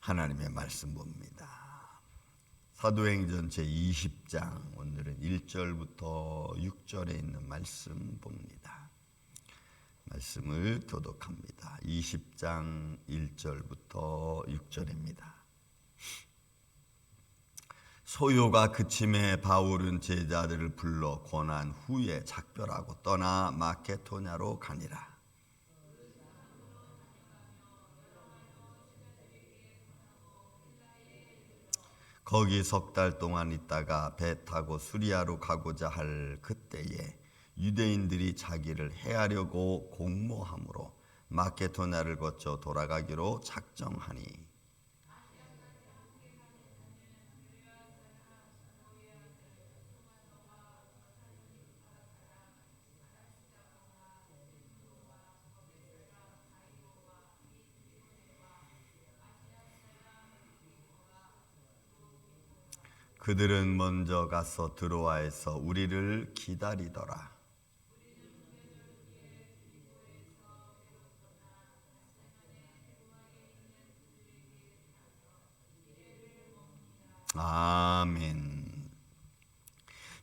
하나님의 말씀 봅니다. 사도행전 제20장 오늘은 1절부터 6절에 있는 말씀 봅니다. 말씀을 교독합니다. 20장 1절부터 6절입니다. 소요가 그침에 바울은 제자들을 불러 권한 후에 작별하고 떠나 마케도냐로 가니라. 거기 석 달 동안 있다가 배 타고 수리아로 가고자 할 그때에 유대인들이 자기를 해하려고 공모함으로 마케도냐를 거쳐 돌아가기로 작정하니 그들은 먼저 가서 드로아에서 우리를 기다리더라. 아멘.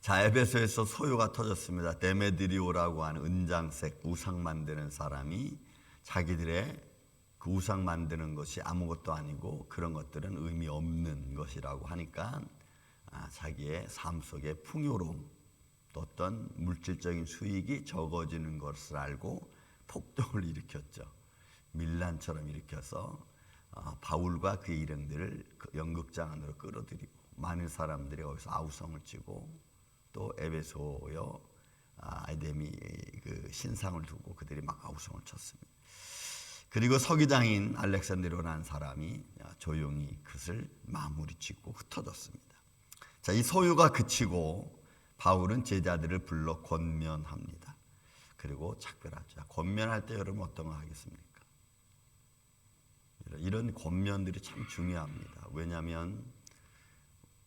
자, 에베소에서 소요가 터졌습니다. 데메드리오라고 하는 은장색 우상 만드는 사람이 자기들의 그 우상 만드는 것이 아무것도 아니고 그런 것들은 의미 없는 것이라고 하니까 자기의 삶 속에 풍요로움, 또 어떤 물질적인 수익이 적어지는 것을 알고 폭동을 일으켰죠. 밀란처럼 일으켜서 바울과 그의 일행들을 연극장 안으로 끌어들이고 많은 사람들이 거기서 아우성을 치고 또 에베소여 아이데미 그 신상을 두고 그들이 막 아우성을 쳤습니다. 그리고 서기장인 알렉산드로라는 사람이 조용히 그것을 마무리 짓고 흩어졌습니다. 자, 이 소유가 그치고 바울은 제자들을 불러 권면합니다. 그리고 작별하죠. 권면할 때 여러분 어떤 거 하겠습니까? 이런 권면들이 참 중요합니다. 왜냐하면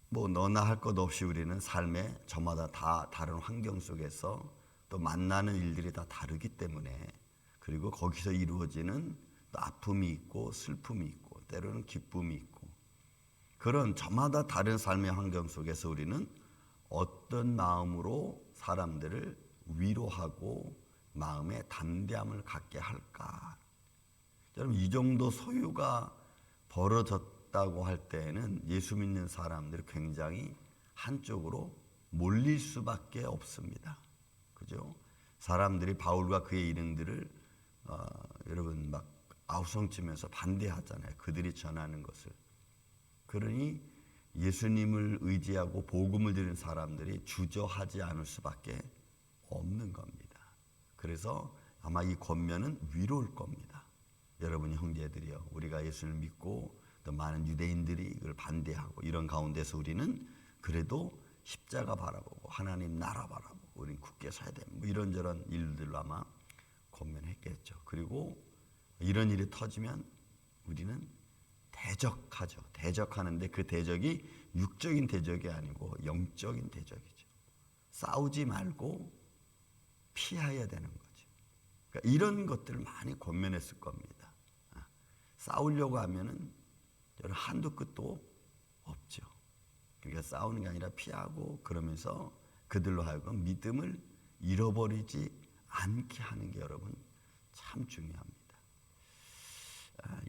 뭐 너나 할 것 없이 우리는 삶에 저마다 다 다른 환경 속에서 또 만나는 일들이 다 다르기 때문에 그리고 거기서 이루어지는 또 아픔이 있고 슬픔이 있고 때로는 기쁨이 있고 그런 저마다 다른 삶의 환경 속에서 우리는 어떤 마음으로 사람들을 위로하고 마음의 담대함을 갖게 할까? 여러분 이 정도 소유가 벌어졌다고 할 때에는 예수 믿는 사람들이 굉장히 한쪽으로 몰릴 수밖에 없습니다. 그죠? 사람들이 바울과 그의 일행들을 여러분 막 아우성치면서 반대하잖아요. 그들이 전하는 것을. 그러니 예수님을 의지하고 복음을 들은 사람들이 주저하지 않을 수밖에 없는 겁니다. 그래서 아마 이 권면은 위로일 겁니다. 여러분 형제들이요, 우리가 예수를 믿고 또 많은 유대인들이 이걸 반대하고 이런 가운데서 우리는 그래도 십자가 바라보고 하나님 나라 바라보고 우리는 굳게 서야 돼. 뭐 이런저런 일들로 아마 권면했겠죠. 그리고 이런 일이 터지면 우리는 대적하죠. 대적하는데 그 대적이 육적인 대적이 아니고 영적인 대적이죠. 싸우지 말고 피해야 되는 거죠. 그러니까 이런 것들을 많이 권면했을 겁니다. 싸우려고 하면은 한도 끝도 없죠. 그러니까 싸우는 게 아니라 피하고 그러면서 그들로 하여금 믿음을 잃어버리지 않게 하는 게 여러분 참 중요합니다.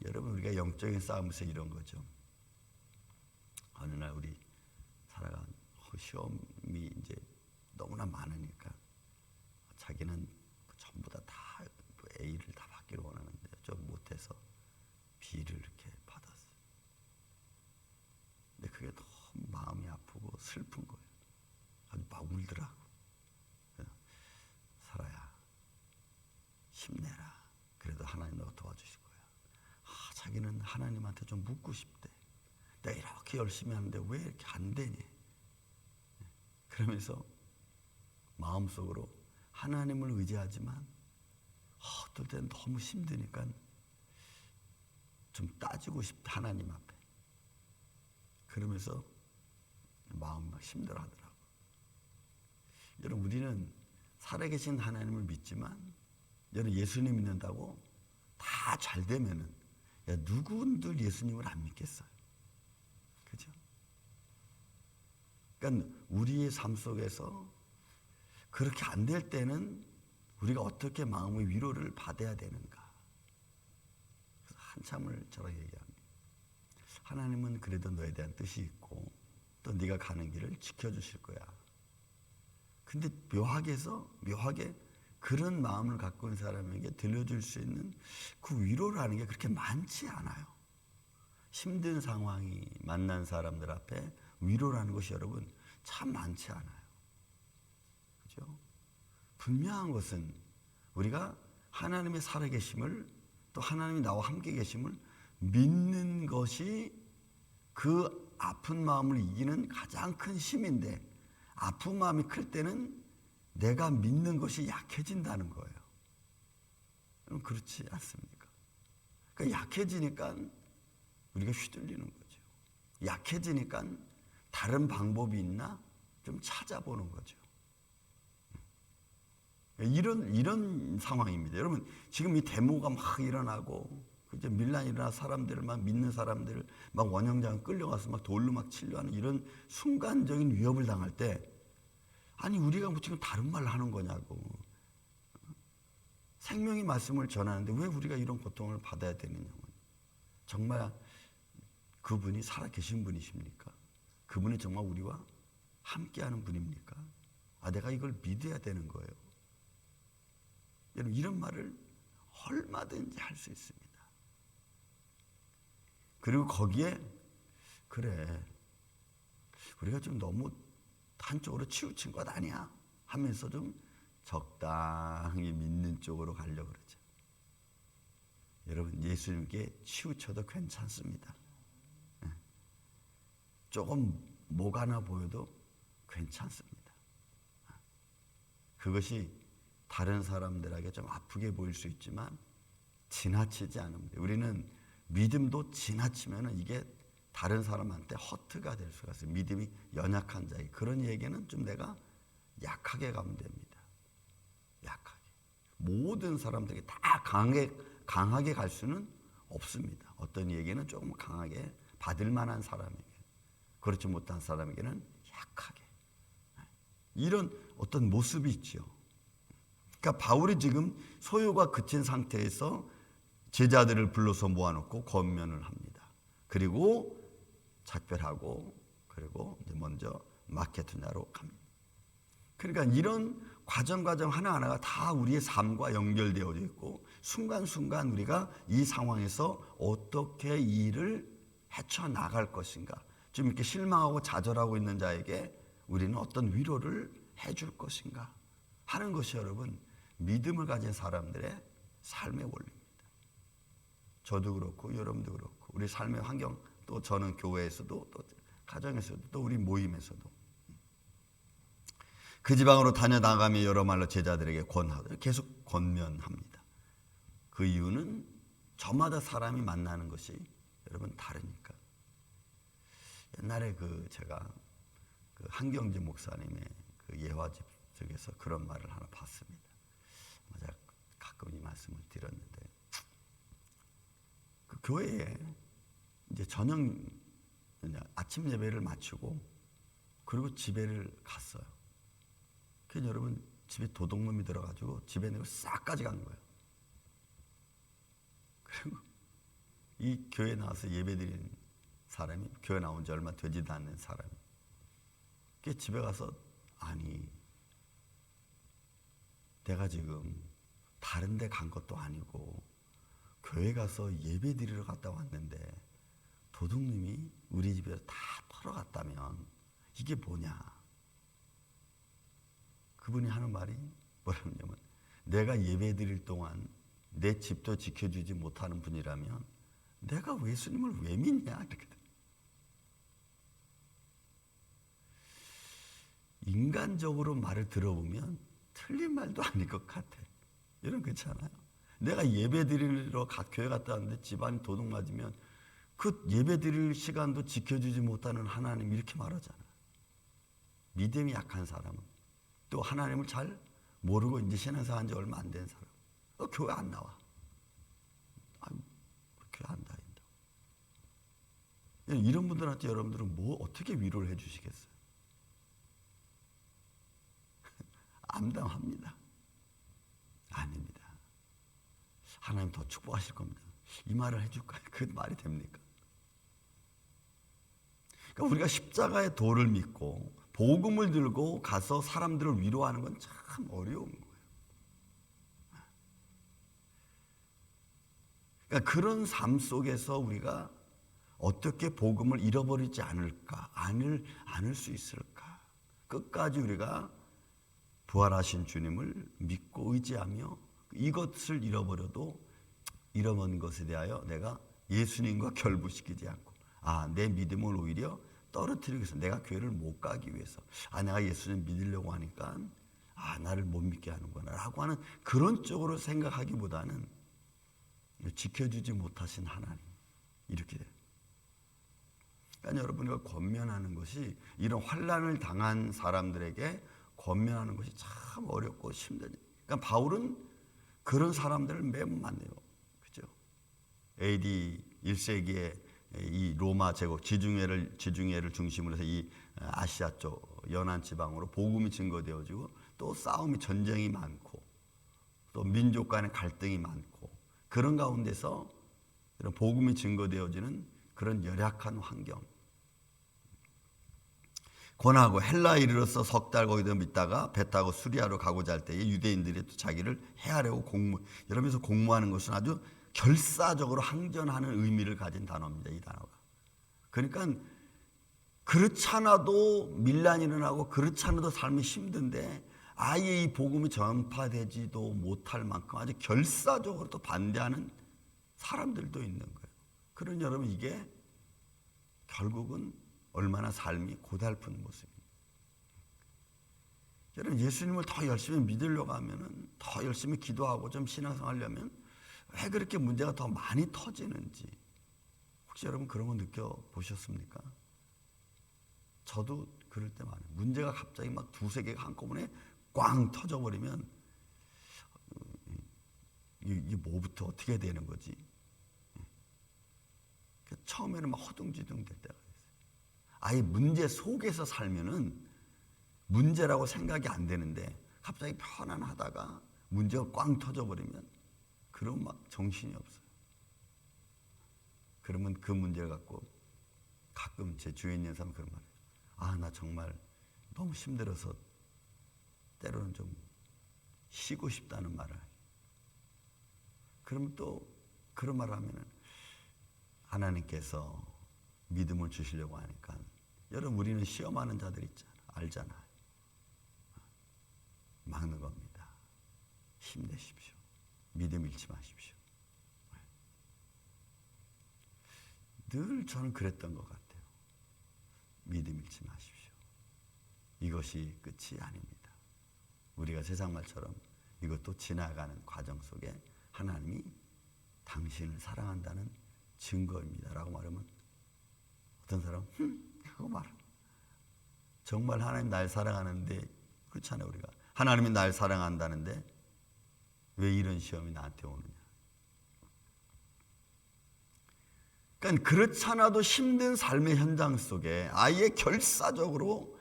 여러분 우리가 영적인 싸움에서 이런 거죠. 어느 날 우리 살아간 시험이 이제 너무나 많으니까 자기는 전부 다 A를 다 받기를 원하는데 좀 못해서 B를 이렇게 받았어요. 근데 그게 너무 마음이 아프고 슬픈 거예요. 아주 막 울더라고. 살아야 힘내라. 그래도 하나님 너가 도와주실 거야. 자기는 하나님한테 좀 묻고 싶대. 내가 이렇게 열심히 하는데 왜 이렇게 안 되니? 그러면서 마음속으로 하나님을 의지하지만 어떨 때는 너무 힘드니까 좀 따지고 싶다 하나님 앞에. 그러면서 마음이 막 힘들어하더라고. 여러분 우리는 살아계신 하나님을 믿지만 여러분 예수님 믿는다고 다 잘 되면은 야, 누구들 예수님을 안 믿겠어요? 그죠? 그러니까 우리의 삶 속에서 그렇게 안 될 때는 우리가 어떻게 마음의 위로를 받아야 되는가? 그래서 한참을 저랑 얘기합니다. 하나님은 그래도 너에 대한 뜻이 있고 또 네가 가는 길을 지켜주실 거야. 근데 묘하게 그런 마음을 갖고 있는 사람에게 들려줄 수 있는 그 위로라는 게 그렇게 많지 않아요. 힘든 상황이 만난 사람들 앞에 위로라는 것이 여러분 참 많지 않아요. 그죠? 분명한 것은 우리가 하나님의 살아계심을 또 하나님이 나와 함께 계심을 믿는 것이 그 아픈 마음을 이기는 가장 큰 힘인데, 아픈 마음이 클 때는 내가 믿는 것이 약해진다는 거예요. 여러분 그렇지 않습니까? 그러니까 약해지니까 우리가 휘둘리는 거죠. 약해지니까 다른 방법이 있나 좀 찾아보는 거죠. 이런 상황입니다. 여러분 지금 이 데모가 막 일어나고 이제 밀란이 일어나 사람들을 막 믿는 사람들을 막 원형장 끌려가서 막 돌로 막 치려하는 이런 순간적인 위협을 당할 때, 아니 우리가 뭐 지금 다른 말을 하는 거냐고. 생명의 말씀을 전하는데 왜 우리가 이런 고통을 받아야 되느냐고. 정말 그분이 살아계신 분이십니까? 그분이 정말 우리와 함께하는 분입니까? 아, 내가 이걸 믿어야 되는 거예요. 여러분 이런 말을 얼마든지 할 수 있습니다. 그리고 거기에 그래 우리가 좀 너무 한쪽으로 치우친 것 아니야 하면서 좀 적당히 믿는 쪽으로 가려고 그러죠. 여러분 예수님께 치우쳐도 괜찮습니다. 조금 목 하나 보여도 괜찮습니다. 그것이 다른 사람들에게 좀 아프게 보일 수 있지만 지나치지 않으면 돼요. 우리는 믿음도 지나치면 이게 다른 사람한테 허트가 될 수가 있어요. 믿음이 연약한 자에게. 그런 얘기는 좀 내가 약하게 가면 됩니다. 약하게. 모든 사람들에게 다 강하게 갈 수는 없습니다. 어떤 얘기는 조금 강하게 받을 만한 사람에게, 그렇지 못한 사람에게는 약하게. 이런 어떤 모습이 있죠. 그러니까 바울이 지금 소요가 그친 상태에서 제자들을 불러서 모아놓고 권면을 합니다. 그리고 작별하고 그리고 이제 먼저 마케도냐로 갑니다. 그러니까 이런 과정 하나하나가 다 우리의 삶과 연결되어 있고 순간순간 우리가 이 상황에서 어떻게 이 일을 헤쳐나갈 것인가, 좀 이렇게 실망하고 좌절하고 있는 자에게 우리는 어떤 위로를 해줄 것인가 하는 것이 여러분 믿음을 가진 사람들의 삶의 원리입니다. 저도 그렇고 여러분도 그렇고 우리 삶의 환경, 또 저는 교회에서도 또 가정에서도 또 우리 모임에서도 그 지방으로 다녀나가며 여러 말로 제자들에게 권하되 계속 권면합니다. 그 이유는 저마다 사람이 만나는 것이 여러분 다르니까. 옛날에 제가 한경재 목사님의 예화집 쪽에서 그런 말을 하나 봤습니다. 제가 가끔 이 말씀을 드렸는데, 그 교회에 이제 아침 예배를 마치고 그리고 집에를 갔어요. 그래서 여러분 집에 도둑놈이 들어가지고 집에 내고 싹 가져간 거예요. 그리고 이 교회 나와서 예배드리는 사람이, 교회 나온 지 얼마 되지도 않는 사람이 그 집에 가서, 아니 내가 지금 다른 데 간 것도 아니고 교회 가서 예배 드리러 갔다 왔는데 도둑님이 우리 집에서 다 털어갔다면 이게 뭐냐. 그분이 하는 말이 뭐냐면, 내가 예배 드릴 동안 내 집도 지켜주지 못하는 분이라면 내가 예수님을 왜 믿냐 이렇게. 인간적으로 말을 들어보면 틀린 말도 아닐 것 같아. 이런 그렇잖아요. 내가 예배 드리러 교회 갔다 왔는데 집안이 도둑 맞으면 그 예배 드릴 시간도 지켜주지 못하는 하나님, 이렇게 말하잖아요. 믿음이 약한 사람은, 또 하나님을 잘 모르고 이제 신앙생활 한 지 얼마 안 된 사람, 교회 안 나와. 교회 안 다니. 이런 분들한테 여러분들은 뭐 어떻게 위로를 해주시겠어요? 암담합니다. 아닙니다. 하나님 더 축복하실 겁니다. 이 말을 해줄까요? 그 말이 됩니까? 그러니까 우리가 십자가의 도를 믿고 복음을 들고 가서 사람들을 위로하는 건 참 어려운 거예요. 그러니까 그런 삶 속에서 우리가 어떻게 복음을 잃어버리지 않을까, 않을 수 있을까? 끝까지 우리가 부활하신 주님을 믿고 의지하며 이것을 잃어버려도 잃어버린 것에 대하여 내가 예수님과 결부시키지 않고 내 믿음을 오히려 떨어뜨리기 위해서 내가 교회를 못 가기 위해서 내가 예수님 믿으려고 하니까 나를 못 믿게 하는구나 라고 하는 그런 쪽으로 생각하기보다는 지켜주지 못하신 하나님 이렇게 돼요. 그러니까 여러분과 권면하는 것이 이런 환난을 당한 사람들에게 권면하는 것이 참 어렵고 힘들어요. 그러니까 바울은 그런 사람들을 매우 만나요. 그죠? AD 1세기에 이 로마 제국 지중해를 중심으로 해서 이 아시아 쪽 연안 지방으로 복음이 증거되어지고 또 싸움이 전쟁이 많고 또 민족 간의 갈등이 많고 그런 가운데서 이런 복음이 증거되어지는 그런 열악한 환경. 고나고 헬라에 이르러서 석 달 거기서 있다가 배 타고 수리아로 가고자 할 때에 유대인들이 또 자기를 해하려고 이러면서 공모하는 것은 아주 결사적으로 항전하는 의미를 가진 단어입니다. 이 단어가. 그러니까 그렇지 않아도 밀란이 일어나고 그렇지 않아도 삶이 힘든데 아예 이 복음이 전파되지도 못할 만큼 아주 결사적으로 또 반대하는 사람들도 있는 거예요. 그러니 여러분 이게 결국은 얼마나 삶이 고달픈 모습입니다. 여러분 예수님을 더 열심히 믿으려고 하면은 더 열심히 기도하고 좀 신앙생활하려면 왜 그렇게 문제가 더 많이 터지는지 혹시 여러분 그런 거 느껴보셨습니까? 저도 그럴 때 많아요. 문제가 갑자기 막 두세 개가 한꺼번에 꽝 터져버리면 이게 뭐부터 어떻게 되는 거지? 처음에는 막 허둥지둥 될 때가 있어요. 아예 문제 속에서 살면은 문제라고 생각이 안 되는데 갑자기 편안하다가 문제가 꽝 터져버리면 그럼 막 정신이 없어요. 그러면 그 문제를 갖고 가끔 제 주위에 있는 사람 그런 말이에요. 나 정말 너무 힘들어서 때로는 좀 쉬고 싶다는 말을 해요. 그러면 또 그런 말을 하면은 하나님께서 믿음을 주시려고 하니까 여러분 우리는 시험하는 자들 있잖아요. 알잖아요. 막는 겁니다. 힘내십시오. 믿음 잃지 마십시오. 늘 저는 그랬던 것 같아요. 믿음 잃지 마십시오. 이것이 끝이 아닙니다. 우리가 세상 말처럼 이것도 지나가는 과정 속에 하나님이 당신을 사랑한다는 증거입니다. 라고 말하면 어떤 사람은 하고 말합니다. 정말 하나님 날 사랑하는데 그렇잖아요. 우리가 하나님이 날 사랑한다는데 왜 이런 시험이 나한테 오느냐. 그러니까 그렇지 않아도 힘든 삶의 현장 속에 아예 결사적으로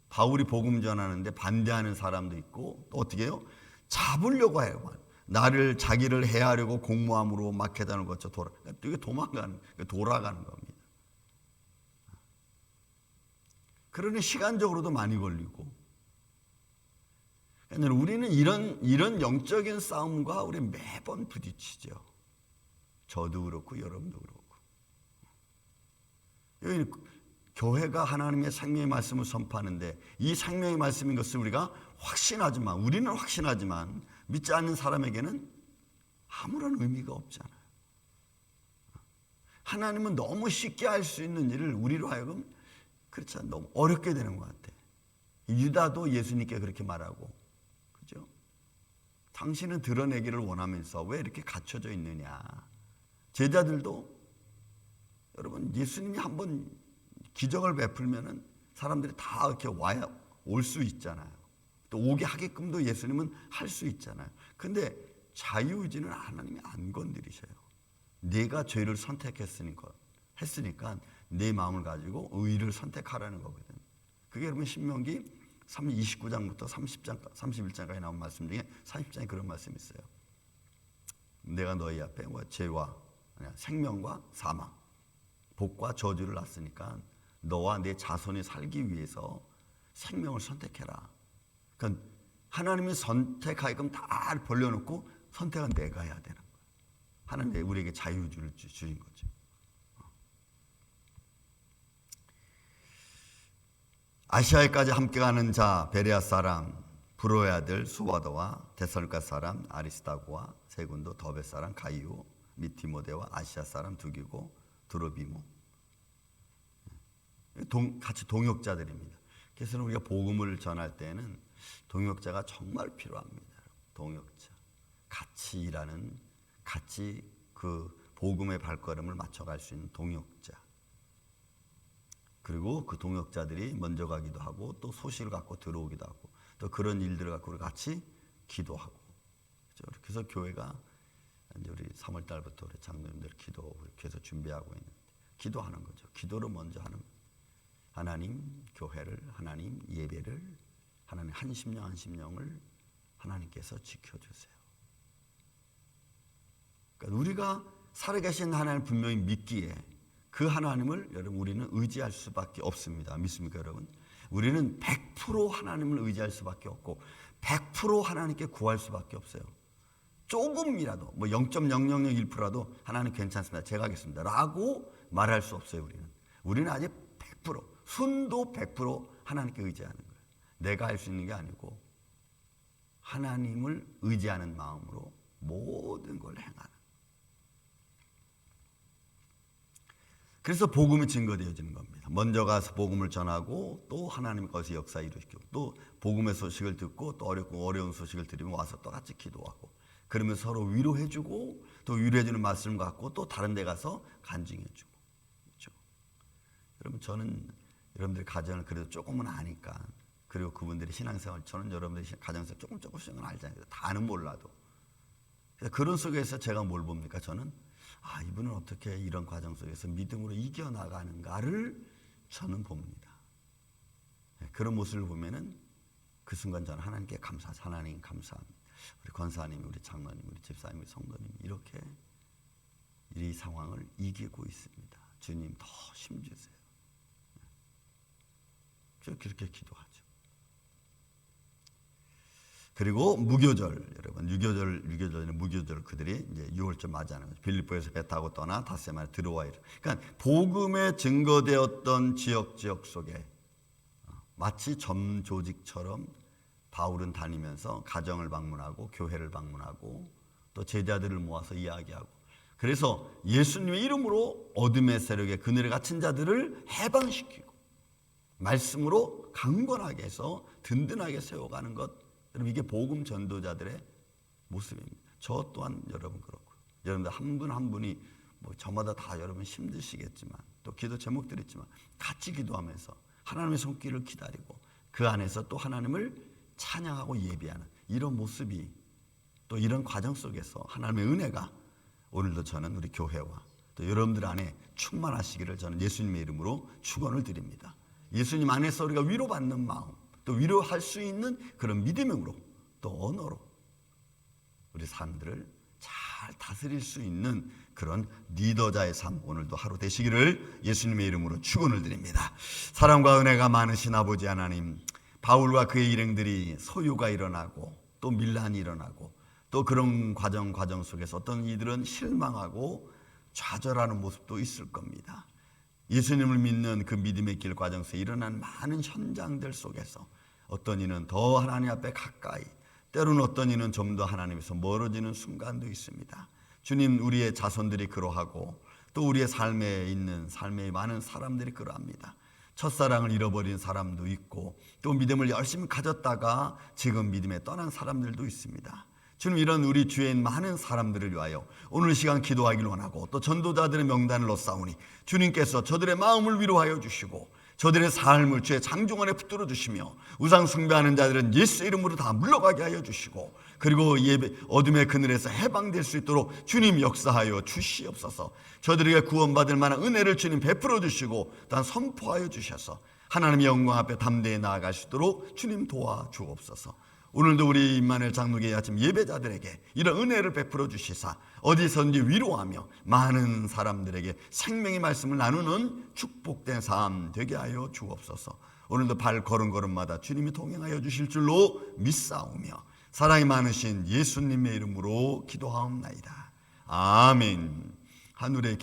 바울이 복음 전하는데 반대하는 사람도 있고 또 어떻게 해요? 잡으려고 해요. 자기를 해하려고 공모함으로 마케단을 거쳐 이게 돌아가는 겁니다. 그러니 시간적으로도 많이 걸리고. 그러니까 우리는 이런 영적인 싸움과 우리 매번 부딪히죠. 저도 그렇고 여러분도 그렇고. 여기 교회가 하나님의 생명의 말씀을 선포하는데 이 생명의 말씀인 것을 우리가 우리는 확신하지만 믿지 않는 사람에게는 아무런 의미가 없잖아요. 하나님은 너무 쉽게 할 수 있는 일을 우리로 하여금 그렇지 않아 너무 어렵게 되는 것 같아. 유다도 예수님께 그렇게 말하고, 그죠? 당신은 드러내기를 원하면서 왜 이렇게 갇혀져 있느냐. 제자들도 여러분 예수님이 한번 기적을 베풀면은 사람들이 다 이렇게 올 수 있잖아요. 또 오게 하게끔도 예수님은 할 수 있잖아요. 근데 자유의지는 하나님이 안 건드리셔요. 내가 죄를 선택했으니까 했으니까 내 마음을 가지고 의를 선택하라는 거거든. 그게 여러분 신명기 29장부터 31장까지 나온 말씀 중에 40장에 그런 말씀이 있어요. 내가 너희 앞에 죄와 생명과 사망, 복과 저주를 놨으니까 너와 내 자손이 살기 위해서 생명을 선택해라. 그러니까 하나님이 선택하게끔 다 벌려놓고 선택은 내가 해야 되는 거야. 하나님이 우리에게 자유를 주신 거죠. 아시아에까지 함께 가는 자 베레아 사람 브로의 아들 수바더와 데살로니가 사람 아리스다고와 세군도 더베 사람 가이오 및 디모데와 아시아 사람 두기고 드로비모 같이 동역자들입니다. 그래서 우리가 복음을 전할 때는 동역자가 정말 필요합니다. 동역자 같이 일하는 같이 그 복음의 발걸음을 맞춰갈 수 있는 동역자. 그리고 그 동역자들이 먼저 가기도 하고 또 소식을 갖고 들어오기도 하고 또 그런 일들을 갖고 우리 같이 기도하고. 그래서 교회가 이제 우리 3월 달부터 우리 장로님들 기도 이렇게 해서 준비하고 있는데 기도하는 거죠. 기도를 먼저 하는 거예요. 하나님 교회를, 하나님 예배를, 하나님 한 심령을 하나님께서 지켜주세요. 그러니까 우리가 살아계신 하나님을 분명히 믿기에 그 하나님을 여러분 우리는 의지할 수밖에 없습니다. 믿습니까 여러분? 우리는 100% 하나님을 의지할 수밖에 없고 100% 하나님께 구할 수밖에 없어요. 조금이라도 뭐 0.0001%라도 하나님 괜찮습니다. 제가 하겠습니다. 라고 말할 수 없어요. 우리는 아직 100% 순도 100% 하나님께 의지하는 거예요. 내가 할 수 있는 게 아니고 하나님을 의지하는 마음으로 모든 걸 행하는. 그래서 복음이 증거되어지는 겁니다. 먼저 가서 복음을 전하고 또 하나님이 거기서 역사 이루시고 또 복음의 소식을 듣고 또 어려운 소식을 들으면 와서 또 같이 기도하고 그러면 서로 위로해주고 또 위로해주는 말씀을 갖고 또 다른 데 가서 간증해주고. 그렇죠? 여러분 저는 여러분들의 가정을 그래도 조금은 아니까 그리고 그분들의 신앙생활 저는 여러분들의 가정에서 조금씩은 알잖아요. 다는 몰라도. 그런 속에서 제가 뭘 봅니까? 저는 이분은 어떻게 이런 과정 속에서 믿음으로 이겨나가는가를 저는 봅니다. 그런 모습을 보면은 그 순간 저는 하나님께 하나님 감사합니다. 우리 권사님, 우리 장로님, 우리 집사님, 우리 성도님 이렇게 이 상황을 이기고 있습니다. 주님 더 힘주세요. 그렇게 기도하죠. 그리고 무교절 여러분 유교절에는 무교절 그들이 이제 6월절 맞이하는 거죠. 빌립보에서 배 타고 떠나 닷새만에 들어와 이래. 그러니까 복음에 증거되었던 지역 속에 마치 점조직처럼 바울은 다니면서 가정을 방문하고 교회를 방문하고 또 제자들을 모아서 이야기하고 그래서 예수님의 이름으로 어둠의 세력에 그늘에 갇힌 자들을 해방시키고 말씀으로 강건하게 해서 든든하게 세워가는 것. 여러분 이게 복음 전도자들의 모습입니다. 저 또한 여러분 그렇고 여러분들 한 분 한 분이 뭐 저마다 다 여러분 힘드시겠지만 또 기도 제목들이 있지만 같이 기도하면서 하나님의 손길을 기다리고 그 안에서 또 하나님을 찬양하고 예배하는 이런 모습이 또 이런 과정 속에서 하나님의 은혜가 오늘도 저는 우리 교회와 또 여러분들 안에 충만하시기를 저는 예수님의 이름으로 축원을 드립니다. 예수님 안에서 우리가 위로받는 마음 또 위로할 수 있는 그런 믿음으로 또 언어로 우리 삶들을 잘 다스릴 수 있는 그런 리더자의 삶 오늘도 하루 되시기를 예수님의 이름으로 축원을 드립니다. 사랑과 은혜가 많으신 아버지 하나님 바울과 그의 일행들이 소유가 일어나고 또 밀란이 일어나고 또 그런 과정 속에서 어떤 이들은 실망하고 좌절하는 모습도 있을 겁니다. 예수님을 믿는 그 믿음의 길 과정 속에 일어난 많은 현장들 속에서 어떤 이는 더 하나님 앞에 가까이 때로는 어떤 이는 좀 더 하나님에서 멀어지는 순간도 있습니다. 주님 우리의 자손들이 그러하고 또 우리의 삶에 있는 삶의 많은 사람들이 그러합니다. 첫사랑을 잃어버린 사람도 있고 또 믿음을 열심히 가졌다가 지금 믿음에 떠난 사람들도 있습니다. 주님 이런 우리 주위에 많은 사람들을 위하여 오늘 시간 기도하기를 원하고 또 전도자들의 명단을 넣사오니 주님께서 저들의 마음을 위로하여 주시고 저들의 삶을 주의 장중원에 붙들어 주시며 우상 숭배하는 자들은 예수 이름으로 다 물러가게 하여 주시고, 그리고 어둠의 그늘에서 해방될 수 있도록 주님 역사하여 주시옵소서. 저들에게 구원받을 만한 은혜를 주님 베풀어 주시고 또한 선포하여 주셔서 하나님의 영광 앞에 담대히 나아갈 수 있도록 주님 도와주옵소서. 오늘도 우리 임마누엘 장로교회 아침 예배자들에게 이런 은혜를 베풀어 주시사 어디선지 위로하며 많은 사람들에게 생명의 말씀을 나누는 축복된 삶 되게 하여 주옵소서. 오늘도 발 걸음걸음마다 주님이 동행하여 주실 줄로 믿사오며 사랑이 많으신 예수님의 이름으로 기도하옵나이다. 아멘. 하늘의